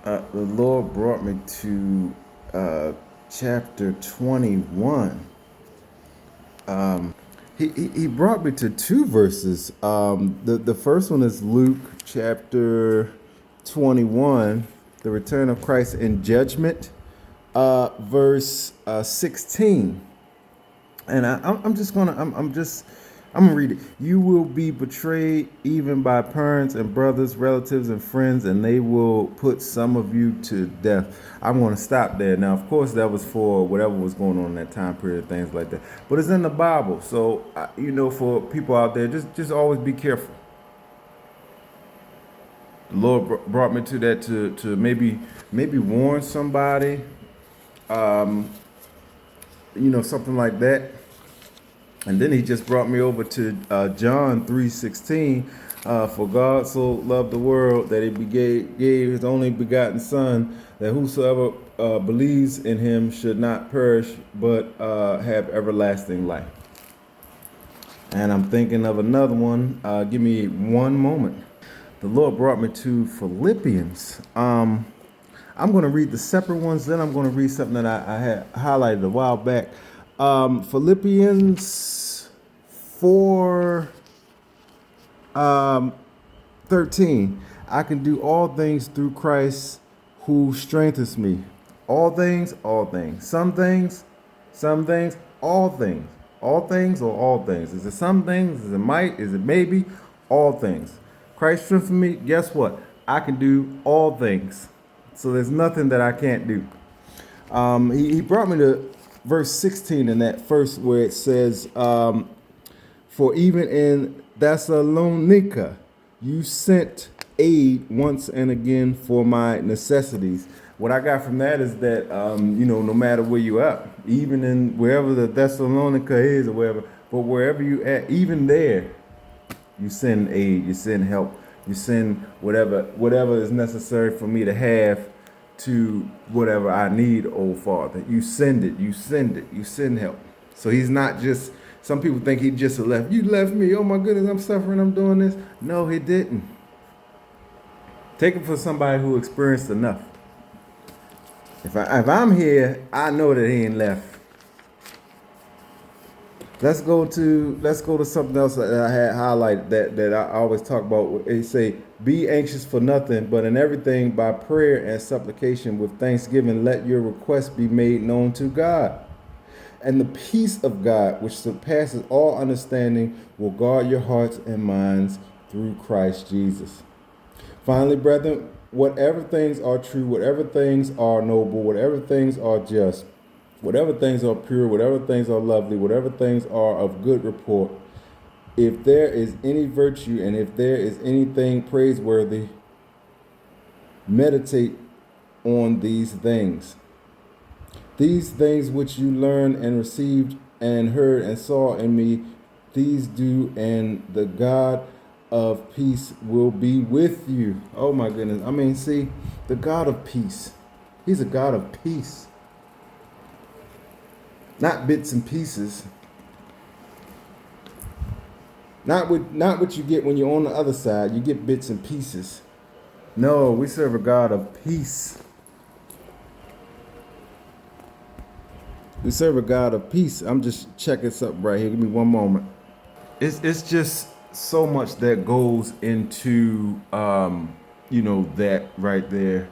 The Lord brought me to chapter 21. He brought me to two verses. The first one is Luke chapter 21, the return of Christ in judgment, verse 16. And I'm just gonna I'm gonna read it. You will be betrayed even by parents and brothers, relatives and friends, and they will put some of you to death. I'm gonna stop there. Now, of course, that was for whatever was going on in that time period, things like that. But it's in the Bible, so for people out there, just always be careful. The Lord brought me to that to maybe warn somebody, something like that. And then he just brought me over to John 3:16. For God so loved the world that he gave his only begotten Son, that whosoever believes in him should not perish, but have everlasting life. And I'm thinking of another one. Give me one moment. The Lord brought me to Philippians. I'm going to read the separate ones, then I'm going to read something that I had highlighted a while back. Philippians 4 13. I can do all things through Christ who strengthens me. All things, all things. Some things, all things. All things or all things. Is it some things? Is it might? Is it maybe? All things. Christ strengthens me. Guess what? I can do all things. So there's nothing that I can't do. He brought me to verse 16 in that first where it says, for even in Thessalonica, you sent aid once and again for my necessities. What I got from that is that, no matter where you at, even in wherever the Thessalonica is or wherever, but wherever you at, even there, you send aid, you send help, you send whatever is necessary for me to have to whatever I need, oh Father. You send it, you send help. So he's not just, some people think he just left. You left me, oh my goodness, I'm suffering, I'm doing this. No, he didn't. Take it for somebody who experienced enough. If I'm here, I know that he ain't left. Let's go to something else that I had highlighted that I always talk about. They say, "Be anxious for nothing, but in everything by prayer and supplication with thanksgiving, let your requests be made known to God. And the peace of God, which surpasses all understanding, will guard your hearts and minds through Christ Jesus." Finally, brethren, whatever things are true, whatever things are noble, whatever things are just, whatever things are pure, whatever things are lovely, whatever things are of good report, if there is any virtue and if there is anything praiseworthy, meditate on these things. These things which you learned and received and heard and saw in me, these do, and the God of peace will be with you. Oh my goodness. I mean, see, the God of peace. He's a God of peace. Not bits and pieces. Not what you get when you're on the other side. You get bits and pieces. No, we serve a God of peace. We serve a God of peace. I'm just checking something right here. Give me one moment. It's just so much that goes into that right there.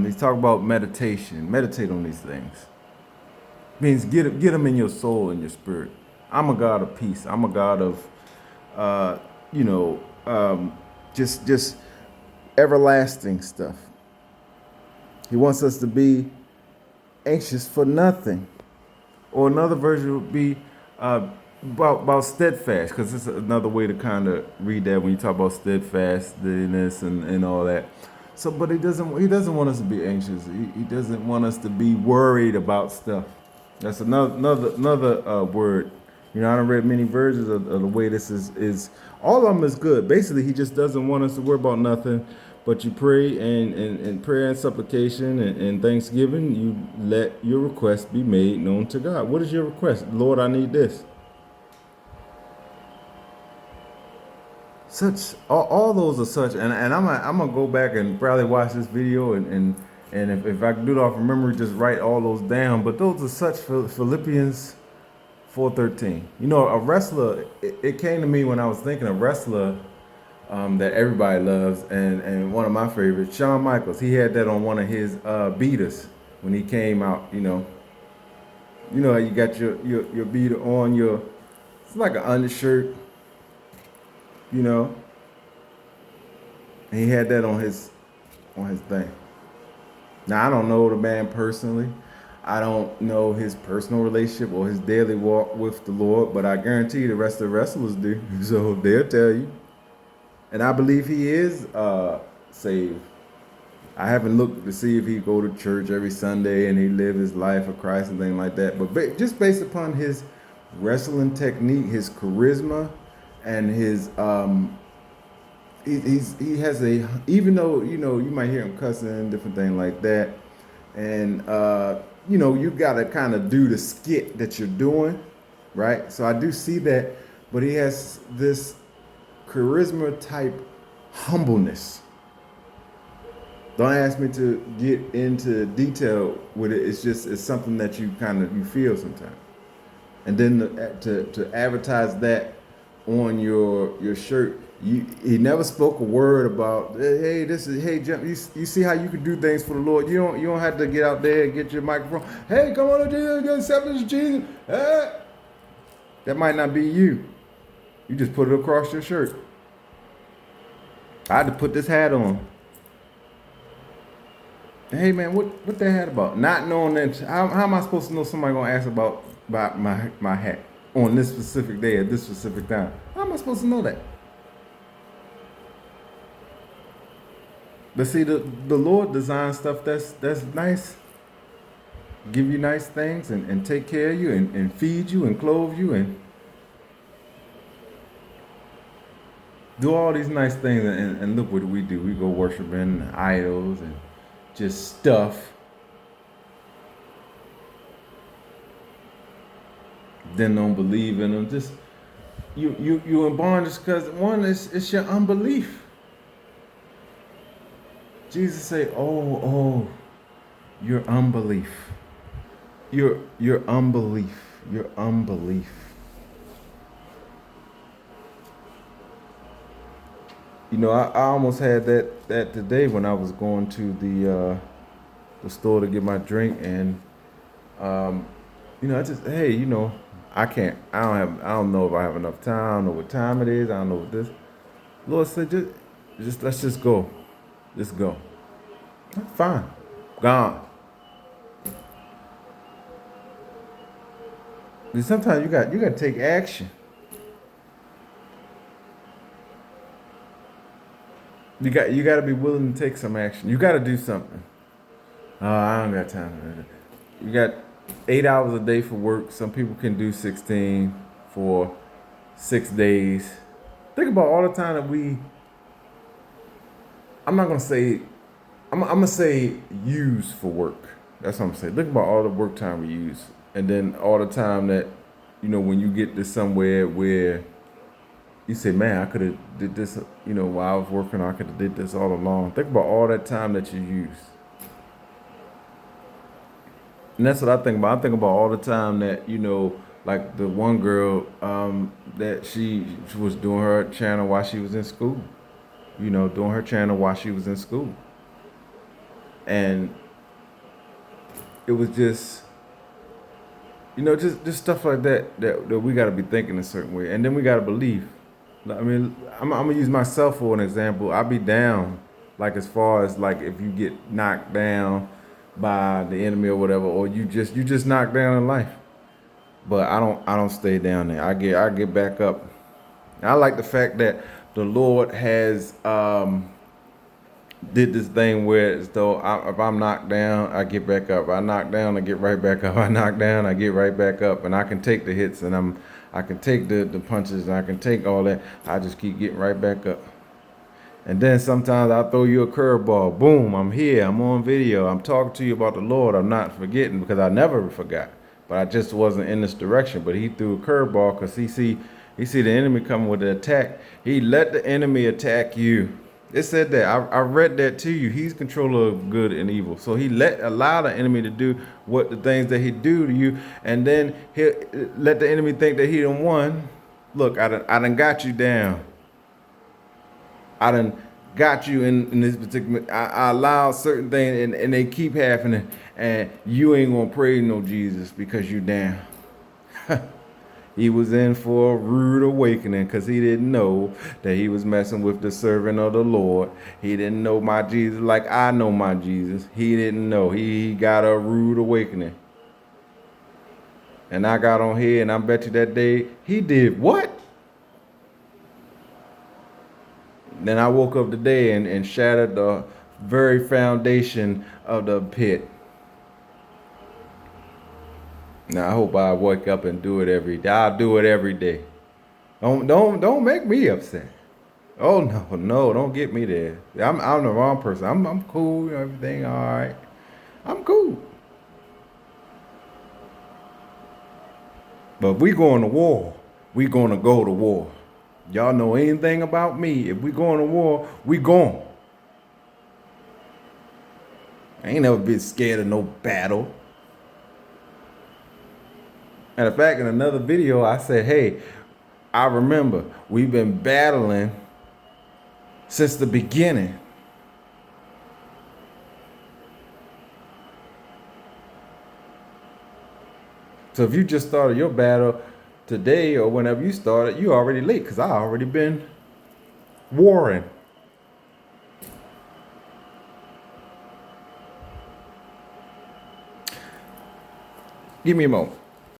He's talking about meditation. Meditate on these things. Means get them in your soul and your spirit. I'm a God of peace. I'm a God of just everlasting stuff. He wants us to be anxious for nothing. Or another version would be about steadfast, because it's another way to kind of read that when you talk about steadfastness and all that. So, but he doesn't want us to be anxious. He doesn't want us to be worried about stuff. That's another word. I done read many versions of the way this is. All of them is good. Basically, he just doesn't want us to worry about nothing. But you pray and prayer and supplication and thanksgiving, you let your request be made known to God. What is your request? Lord, I need this. such all those are such, and I'm gonna go back and probably watch this video and if I can do it off of memory, just write all those down. But those are such Philippians 4:13. You know, a wrestler. It came to me when I was thinking a wrestler that everybody loves, and one of my favorites, Shawn Michaels. He had that on one of his beaters when he came out. You know how you got your beater on your. It's like an undershirt. You know, and he had that on his thing. Now I don't know the man personally. I don't know his personal relationship or his daily walk with the Lord, but I guarantee the rest of the wrestlers do. So they'll tell you. And I believe he is saved. I haven't looked to see if he go to church every Sunday and he live his life of Christ and things like that. But just based upon his wrestling technique, his charisma, and his he has a, even though you might hear him cussing and different things like that, and you got to kind of do the skit that you're doing, right? So I do see that, but he has this charisma type humbleness. Don't ask me to get into detail with it. It's something that you feel sometimes. And then to advertise that on your shirt, he never spoke a word about, hey Jim, you see how you can do things for the Lord. You don't have to get out there and get your microphone. Hey, come on, Jesus, accept this Jesus. That might not be you. You just put it across your shirt. I had to put this hat on. Hey man, what that hat about? Not knowing that, how am I supposed to know somebody gonna ask about my hat on this specific day at this specific time? How am I supposed to know that? But see, the Lord designed stuff that's nice, give you nice things and take care of you and feed you and clothe you and do all these nice things, and look what we do. We go worshiping idols and just stuff. Then don't believe in them. Just you in bondage because one is it's your unbelief. Jesus say, oh, your unbelief. Your unbelief. Your unbelief. I almost had that today when I was going to the store to get my drink, and I just, hey, I don't know if I have enough time. I don't know what time it is. I don't know what this. Lord said, just let's just go. Just go. Fine. Gone. And sometimes you got to take action. You got to be willing to take some action. You got to do something. Oh, I don't got time. You got 8 hours a day for work. Some people can do 16 for 6 days. Think about all the time that I'm not gonna say. I'm gonna say use for work. That's what I'm saying. Think about all the work time we use, and then all the time that when you get to somewhere where you say, man, I could have did this, while I was working, I could have did this all along. Think about all that time that you use. And that's what I think about. I think about all the time that, like the one girl that she was doing her channel while she was in school. Doing her channel while she was in school. And it was just, just stuff like that we got to be thinking a certain way. And then we got to believe. I mean, I'm going to use myself for an example. I'll be down, like as far as like if you get knocked down by the enemy or whatever, or you just knocked down in life. But I don't stay down there. I get back up. And I like the fact that the Lord has did this thing where as though if I'm knocked down, I get back up. I knock down, I get right back up. I knock down, I get right back up, and I can take the hits and I can take the punches and I can take all that. I just keep getting right back up. And then sometimes I'll throw you a curveball. Boom, I'm here. I'm on video. I'm talking to you about the Lord. I'm not forgetting because I never forgot. But I just wasn't in this direction. But he threw a curveball because he see He see the enemy coming with the attack. He let the enemy attack you. It said that. I read that to you. He's controller of good and evil. So he allow the enemy to do what the things that he do to you, and then he let the enemy think that he done won. Look, I done got you down. I done got you in this particular. I allow certain things, and they keep happening, and you ain't gonna praise no Jesus because you down. He was in for a rude awakening because he didn't know that he was messing with the servant of the Lord. He didn't know my Jesus like I know my Jesus. He didn't know. He got a rude awakening. And I got on here, and I bet you that day he did what? Then I woke up today and shattered the very foundation of the pit. Now I hope I wake up and do it every day. I'll do it every day. Don't make me upset. Oh no, don't get me there. I'm the wrong person. I'm cool, everything all right. I'm cool. But if we going to war, we gonna go to war. Y'all know anything about me? If we going to war, we going. I ain't never been scared of no battle. And in fact, in another video, I said, hey, I remember we've been battling since the beginning. So if you just started your battle today or whenever you started, you already late because I already been warring. Give me a moment.